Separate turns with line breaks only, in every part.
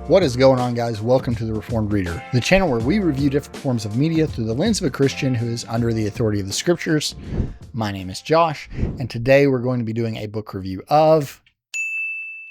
What is going on, guys? Welcome to The Reformed Reader, the channel where we review different forms of media through the lens of a Christian who is under the authority of the scriptures. My name is Josh, and today we're going to be doing a book review of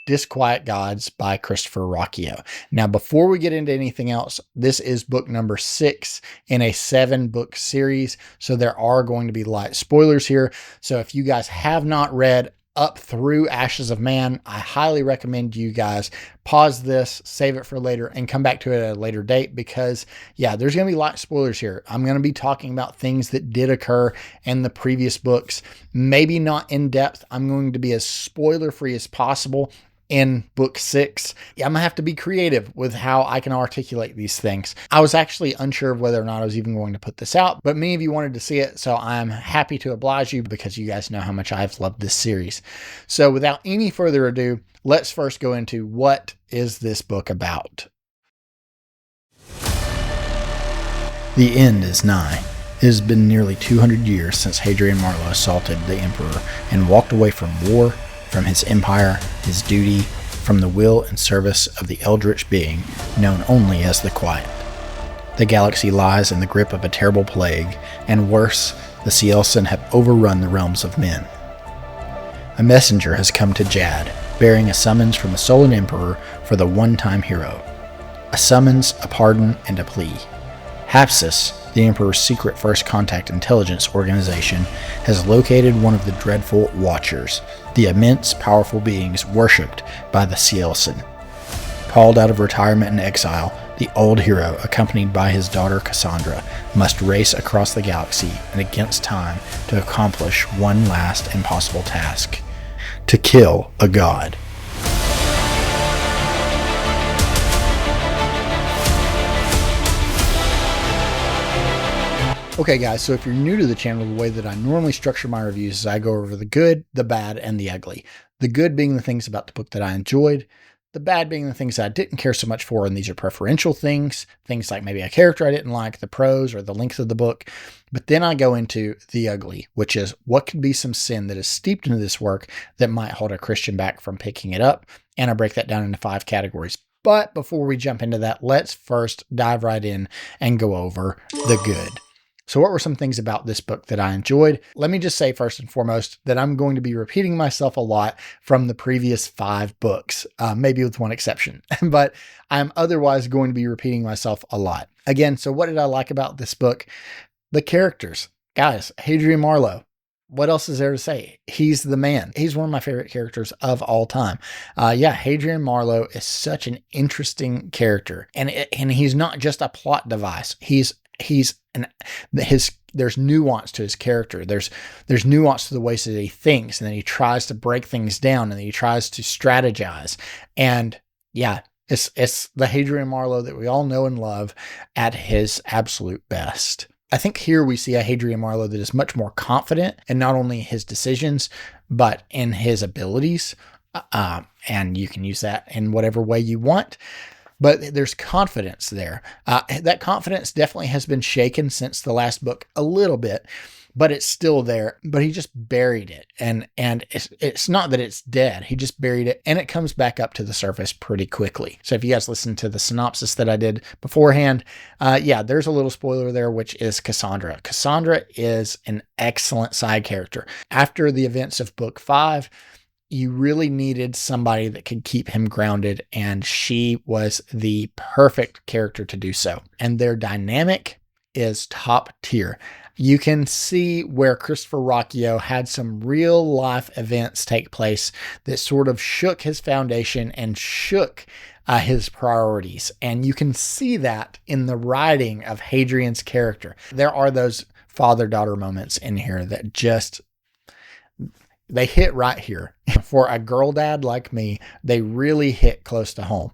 Disquiet Gods by Christopher Ruocchio. Now, before we get into anything else, this is book number 6 in a 7-book series, so there are going to be light spoilers here. So if you guys have not read up through Ashes of Man, I highly recommend you guys pause this, save it for later, and come back to it at a later date because, yeah, there's going to be light spoilers here. I'm going to be talking about things that did occur in the previous books, maybe not in depth. I'm going to be as spoiler-free as possible in book 6. I'm gonna have to be creative with how I can articulate these things. I was actually unsure of whether or not I was even going to put this out, but many of you wanted to see it, so I'm happy to oblige you because you guys know how much I've loved this series. So without any further ado, let's first go into what is this book about. The end is nigh. It has been nearly 200 years since Hadrian Marlowe assaulted the emperor and walked away from war, from his empire, his duty, from the will and service of the eldritch being known only as the Quiet. The galaxy lies in the grip of a terrible plague, and worse, the Cielsen have overrun the realms of men. A messenger has come to Jad, bearing a summons from the Solan Emperor for the one-time hero. A summons, a pardon, and a plea. Hapsis, the Emperor's secret first contact intelligence organization, has located one of the dreadful Watchers, the immense, powerful beings worshipped by the Cielsen. Called out of retirement and exile, the old hero, accompanied by his daughter Cassandra, must race across the galaxy and against time to accomplish one last impossible task: to kill a god. Okay guys, so if you're new to the channel, the way that I normally structure my reviews is I go over the good, the bad, and the ugly. The good being the things about the book that I enjoyed, the bad being the things that I didn't care so much for, and these are preferential things like maybe a character I didn't like, the prose, or the length of the book. But then I go into the ugly, which is what could be some sin that is steeped into this work that might hold a Christian back from picking it up, and I break that down into 5 categories. But before we jump into that, let's first dive right in and go over the good. So what were some things about this book that I enjoyed? Let me just say first and foremost that I'm going to be repeating myself a lot from the previous 5 books, maybe with one exception, but I'm otherwise going to be repeating myself a lot. Again, so what did I like about this book? The characters. Guys, Hadrian Marlowe. What else is there to say? He's the man. He's one of my favorite characters of all time. Hadrian Marlowe is such an interesting character, and he's not just a plot device. There's nuance to his character. There's nuance to the ways that he thinks, and then he tries to break things down, and then he tries to strategize. And yeah, it's the Hadrian Marlowe that we all know and love at his absolute best. I think here we see a Hadrian Marlowe that is much more confident in not only his decisions, but in his abilities. And you can use that in whatever way you want. But there's confidence there. That confidence definitely has been shaken since the last book a little bit, but it's still there. But he just buried it. And it's not that it's dead. He just buried it, and it comes back up to the surface pretty quickly. So if you guys listen to the synopsis that I did beforehand, there's a little spoiler there, which is Cassandra. Cassandra is an excellent side character. After the events of book 5, you really needed somebody that could keep him grounded, and she was the perfect character to do so. And their dynamic is top tier. You can see where Christopher Ruocchio had some real life events take place that sort of shook his foundation and shook his priorities. And you can see that in the writing of Hadrian's character. There are those father-daughter moments in here that just, they hit right here. For a girl dad like me, they really hit close to home.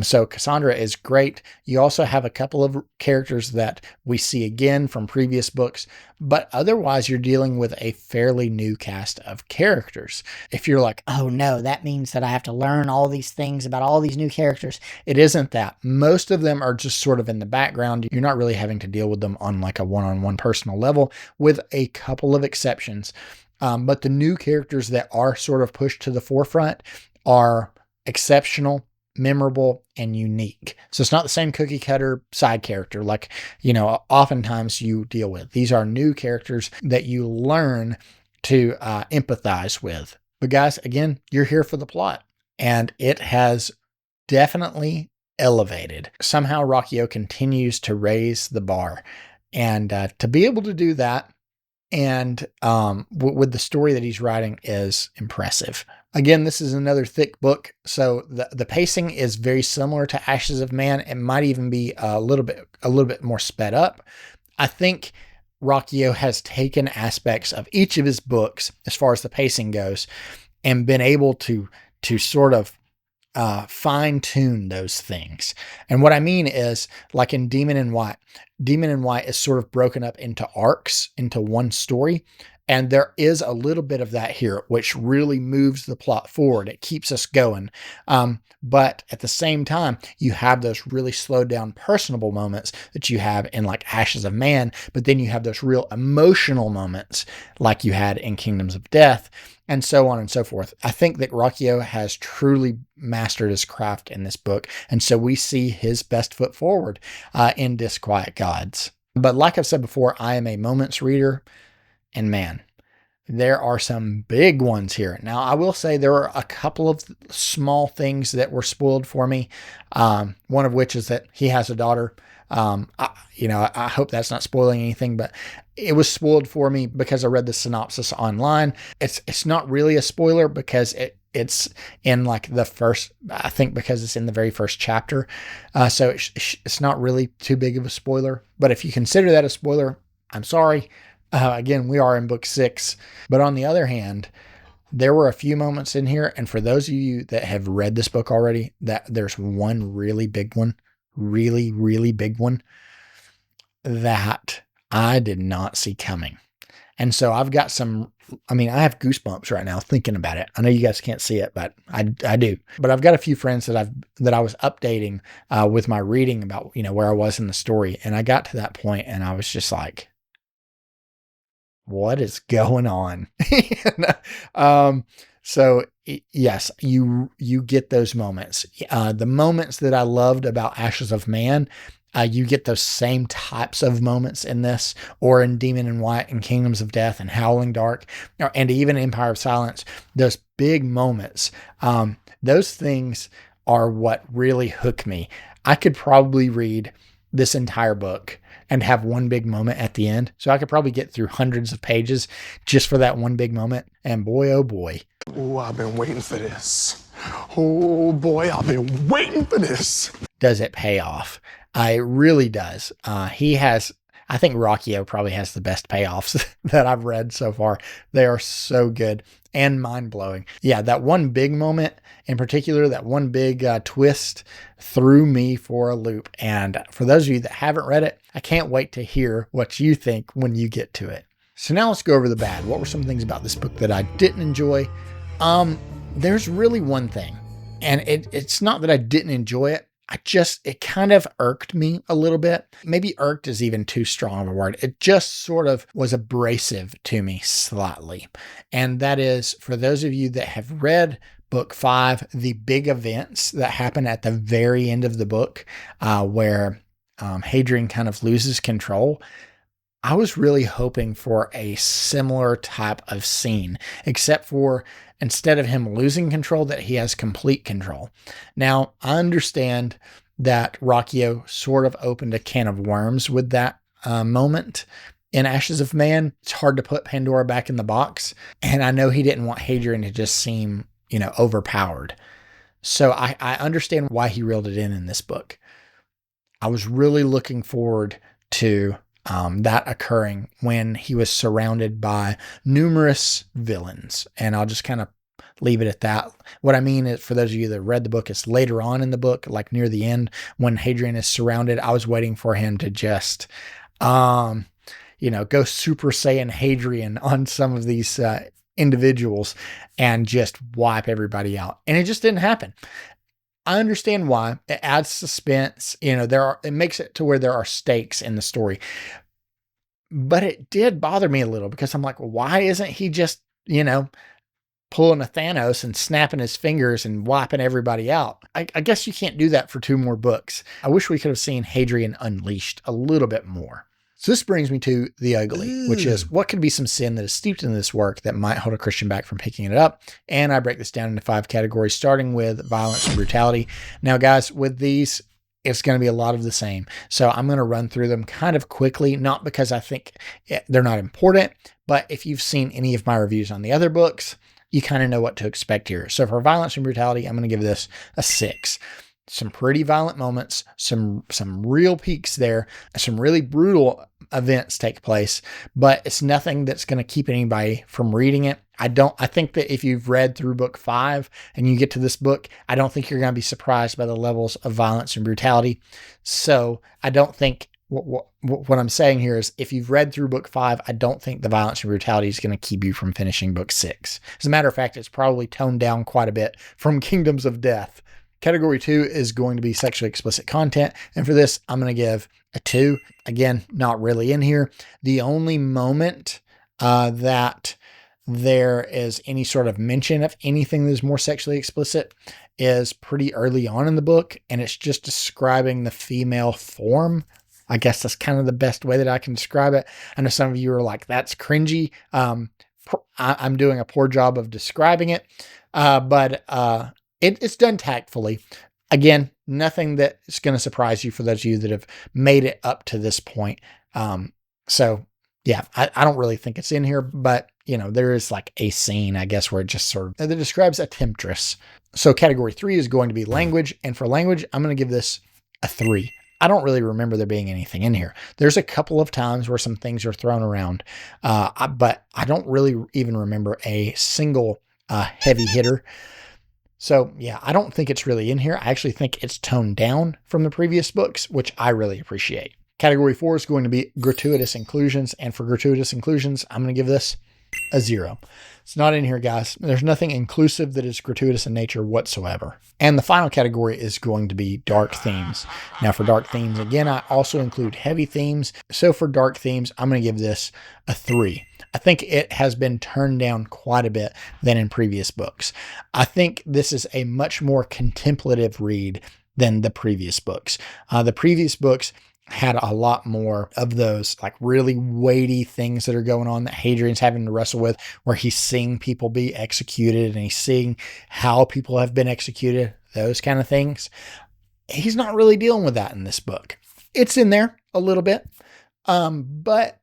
So Cassandra is great. You also have a couple of characters that we see again from previous books, but otherwise you're dealing with a fairly new cast of characters. If you're like, oh no, that means that I have to learn all these things about all these new characters, it isn't that. Most of them are just sort of in the background. You're not really having to deal with them on like a one-on-one personal level, with a couple of exceptions. But the new characters that are sort of pushed to the forefront are exceptional. memorable, and unique. So it's not the same cookie cutter side character like, oftentimes you deal with. These are new characters that you learn to empathize with. But guys, again, you're here for the plot, and it has definitely elevated. Somehow Rockio continues to raise the bar, and to be able to do that and with the story that he's writing is impressive. Again, this is another thick book, so the pacing is very similar to Ashes of Man. It might even be a little bit more sped up. I think Rockio has taken aspects of each of his books, as far as the pacing goes, and been able to sort of fine tune those things. And what I mean is, like in Demon in White is sort of broken up into arcs, into one story. And there is a little bit of that here, which really moves the plot forward. It keeps us going. But at the same time, you have those really slowed down personable moments that you have in like Ashes of Man, but then you have those real emotional moments like you had in Kingdoms of Death, and so on and so forth. I think that Rockio has truly mastered his craft in this book, and so we see his best foot forward in Disquiet Gods. But like I've said before, I am a moments reader, and man, there are some big ones here. Now, I will say there are a couple of small things that were spoiled for me. One of which is that he has a daughter. I hope that's not spoiling anything, but it was spoiled for me because I read the synopsis online. It's not really a spoiler because it's in like the first, I think because it's in the very first chapter. So it's not really too big of a spoiler, but if you consider that a spoiler, I'm sorry. Again, we are in book 6, but on the other hand, there were a few moments in here. And for those of you that have read this book already, that there's one really big one, really, really big one that I did not see coming. And so I've got I have goosebumps right now thinking about it. I know you guys can't see it, but I do. But I've got a few friends that I was updating with my reading about, where I was in the story. And I got to that point and I was just like, what is going on? So yes, you get those moments. The moments that I loved about Ashes of Man, you get those same types of moments in this, or in Demon in White and Kingdoms of Death and Howling Dark, and even Empire of Silence. Those big moments, those things are what really hook me. I could probably read this entire book and have one big moment at the end. So I could probably get through hundreds of pages just for that one big moment. And boy, oh boy.
Oh, I've been waiting for this. Oh boy, I've been waiting for this.
Does it pay off? It really does. I think Rockio probably has the best payoffs that I've read so far. They are so good and mind-blowing. Yeah, that one big moment in particular, that one big twist threw me for a loop. And for those of you that haven't read it, I can't wait to hear what you think when you get to it. So now let's go over the bad. What were some things about this book that I didn't enjoy? There's really one thing, and it's not that I didn't enjoy it. It kind of irked me a little bit. Maybe irked is even too strong of a word. It just sort of was abrasive to me slightly. And that is, for those of you that have read book 5, the big events that happen at the very end of the book, where Hadrian kind of loses control. I was really hoping for a similar type of scene, except for instead of him losing control, that he has complete control. Now, I understand that Rockio sort of opened a can of worms with that moment in Ashes of Man. It's hard to put Pandora back in the box. And I know he didn't want Hadrian to just seem, overpowered. So I understand why he reeled it in this book. I was really looking forward to that occurring when he was surrounded by numerous villains. And I'll just kind of leave it at that. What I mean is, for those of you that read the book, it's later on in the book, like near the end, when Hadrian is surrounded. I was waiting for him to just, go Super Saiyan Hadrian on some of these individuals and just wipe everybody out. And it just didn't happen. I understand why. It adds suspense. It makes it to where there are stakes in the story. But it did bother me a little because I'm like, why isn't he just, pulling a Thanos and snapping his fingers and wiping everybody out. I guess you can't do that for 2 more books. I wish we could have seen Hadrian unleashed a little bit more. So this brings me to the ugly, which is what could be some sin that is steeped in this work that might hold a Christian back from picking it up. And I break this down into 5 categories, starting with violence and brutality. Now, guys, with these, it's going to be a lot of the same. So I'm going to run through them kind of quickly, not because I think they're not important, but if you've seen any of my reviews on the other books, you kind of know what to expect here. So for violence and brutality, I'm going to give this a 6. Some pretty violent moments, some real peaks there, some really brutal events take place, but it's nothing that's going to keep anybody from reading it. I think that if you've read through book 5 and you get to this book, I don't think you're going to be surprised by the levels of violence and brutality. So I don't think what I'm saying here is if you've read through book 5, I don't think the violence and brutality is going to keep you from finishing book 6. As a matter of fact, it's probably toned down quite a bit from Kingdoms of Death. Category 2 is going to be sexually explicit content. And for this, I'm going to give a 2. Again, not really in here. The only moment that there is any sort of mention of anything that is more sexually explicit is pretty early on in the book. And it's just describing the female form. I guess that's kind of the best way that I can describe it. I know some of you are like, that's cringy. I'm doing a poor job of describing it. But it's done tactfully. Again, nothing that is going to surprise you for those of you that have made it up to this point. So yeah, I don't really think it's in here, but there is like a scene, I guess, where it just sort of that describes a temptress. So category 3 is going to be language. And for language, I'm going to give this a 3. I don't really remember there being anything in here. There's a couple of times where some things are thrown around, but I don't really even remember a single heavy hitter. So yeah, I don't think it's really in here. I actually think it's toned down from the previous books, which I really appreciate. Category 4 is going to be gratuitous inclusions. And for gratuitous inclusions, I'm going to give this a 0. It's not in here, guys. There's nothing inclusive that is gratuitous in nature whatsoever. And the final category is going to be dark themes. Now for dark themes, again, I also include heavy themes. So for dark themes, I'm going to give this a 3. I think it has been turned down quite a bit than in previous books. I think this is a much more contemplative read than the previous books. The previous books had a lot more of those like really weighty things that are going on that Hadrian's having to wrestle with, where he's seeing people be executed and he's seeing how people have been executed, those kind of things. He's not really dealing with that in this book. It's in there a little bit, but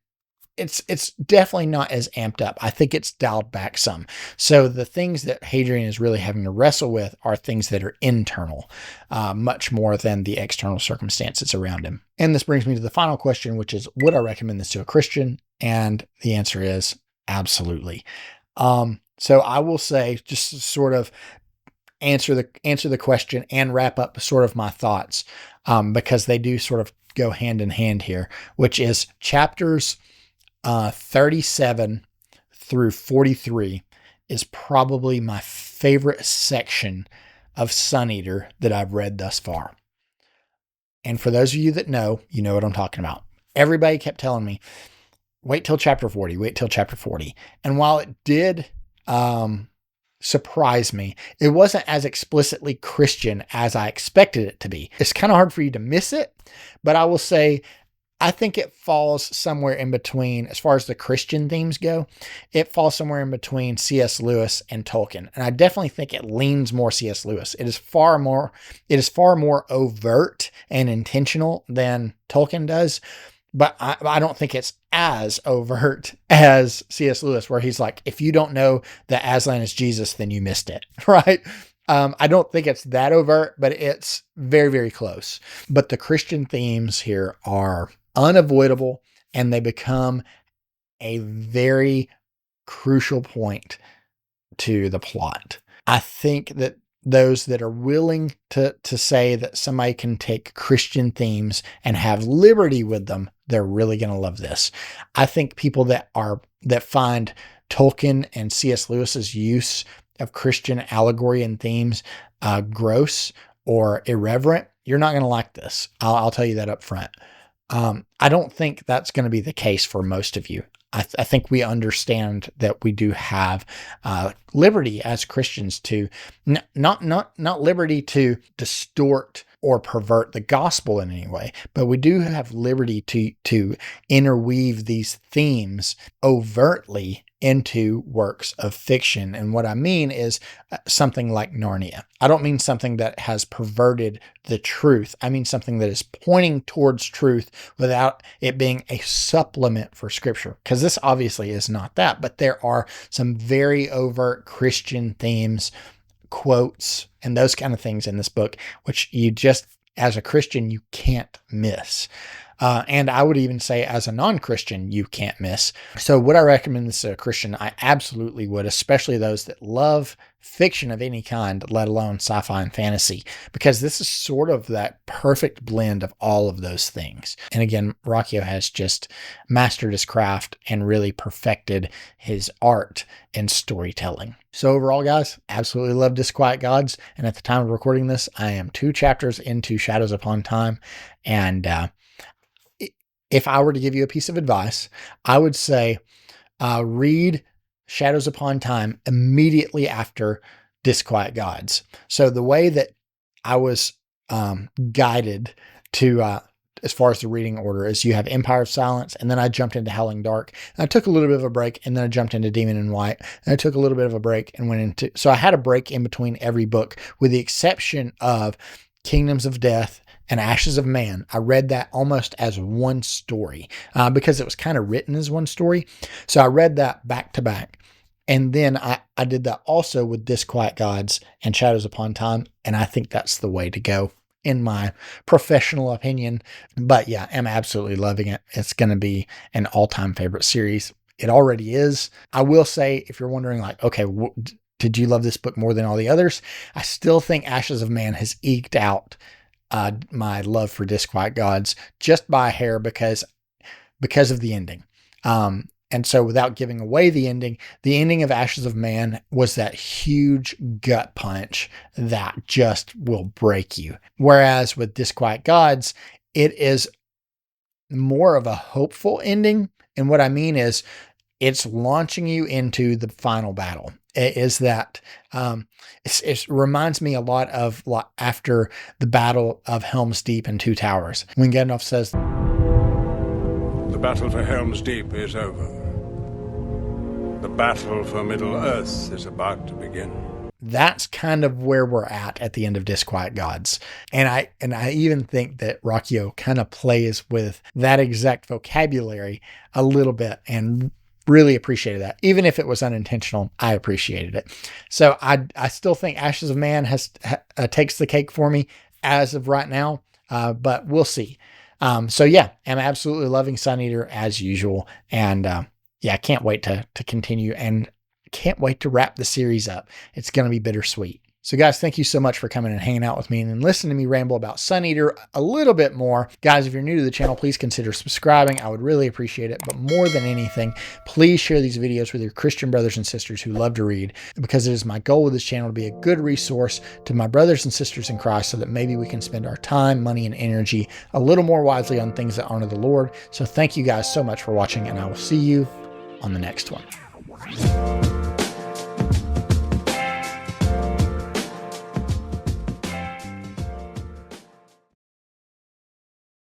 it's definitely not as amped up. I think it's dialed back some. So the things that Hadrian is really having to wrestle with are things that are internal, much more than the external circumstances around him. And this brings me to the final question, which is, would I recommend this to a Christian? And the answer is absolutely. So I will say, just to sort of answer the question and wrap up sort of my thoughts, because they do sort of go hand in hand here, which is chapters 37 through 43 is probably my favorite section of Sun Eater that I've read thus far. And for those of you that know, you know what I'm talking about. Everybody kept telling me, wait till chapter 40, wait till chapter 40. And while it did surprise me, it wasn't as explicitly Christian as I expected it to be. It's kind of hard for you to miss it, but I will say, I think it falls somewhere in between, as far as the Christian themes go, it falls somewhere in between C.S. Lewis and Tolkien. And I definitely think it leans more C.S. Lewis. It is far more overt and intentional than Tolkien does. But I don't think it's as overt as C.S. Lewis, where he's like, if you don't know that Aslan is Jesus, then you missed it, right? I don't think it's that overt, but it's very, very close. But the Christian themes here are unavoidable, and they become a very crucial point to the plot. I think that those that are willing to say that somebody can take Christian themes and have liberty with them, they're really going to love this. I think people that find Tolkien and C.S. Lewis's use of Christian allegory and themes gross or irreverent, you're not going to like this. I'll tell you that up front. I don't think that's going to be the case for most of you. I think we understand that we do have liberty as Christians to not liberty to distort or pervert the gospel in any way, but we do have liberty to interweave these themes overtly into works of fiction. And what I mean is something like Narnia. I don't mean something that has perverted the truth. I mean something that is pointing towards truth without it being a supplement for scripture, because this obviously is not that, but there are some very overt Christian themes, quotes, and those kind of things in this book, which you just, as a Christian, you can't miss. And I would even say as a non-Christian, you can't miss. So would I recommend this to a Christian? I absolutely would, especially those that love fiction of any kind, let alone sci-fi and fantasy, because this is sort of that perfect blend of all of those things. And again, Rockio has just mastered his craft and really perfected his art in storytelling. So overall, guys, absolutely love Disquiet Gods. And at the time of recording this, I am 2 chapters into Shadows Upon Time. And if I were to give you a piece of advice, I would say read Shadows Upon Time immediately after Disquiet Gods. So the way that I was guided to as far as the reading order is you have Empire of Silence, and then I jumped into Howling Dark. And I took a little bit of a break, and then I jumped into Demon in White, and I took a little bit of a break and went into, so I had a break in between every book with the exception of Kingdoms of Death and Ashes of Man. I read that almost as one story because it was kind of written as one story. So I read that back to back. And then I did that also with Disquiet Gods and Shadows Upon Time. And I think that's the way to go, in my professional opinion. But yeah, I'm absolutely loving it. It's going to be an all-time favorite series. It already is. I will say, if you're wondering like, okay, did you love this book more than all the others? I still think Ashes of Man has eked out my love for Disquiet Gods just by a hair because of the ending. And so without giving away the ending of Ashes of Man was that huge gut punch that just will break you. Whereas with Disquiet Gods, it is more of a hopeful ending. And what I mean is it's launching you into the final battle. It is that it reminds me a lot of after the Battle of Helm's Deep and Two Towers, when Gandalf says,
"The battle for Helm's Deep is over. The battle for Middle-earth is about to begin."
That's kind of where we're at the end of Disquiet Gods. And I even think that Rockio kind of plays with that exact vocabulary a little bit, and really appreciated that. Even if it was unintentional, I appreciated it. So I still think Ashes of Man takes the cake for me as of right now, but we'll see. So yeah, I'm absolutely loving Sun Eater as usual. And yeah, I can't wait to continue, and can't wait to wrap the series up. It's going to be bittersweet. So guys, thank you so much for coming and hanging out with me and listening to me ramble about Sun Eater a little bit more. Guys, if you're new to the channel, please consider subscribing. I would really appreciate it. But more than anything, please share these videos with your Christian brothers and sisters who love to read, because it is my goal with this channel to be a good resource to my brothers and sisters in Christ, so that maybe we can spend our time, money, and energy a little more wisely on things that honor the Lord. So thank you guys so much for watching, and I will see you on the next one.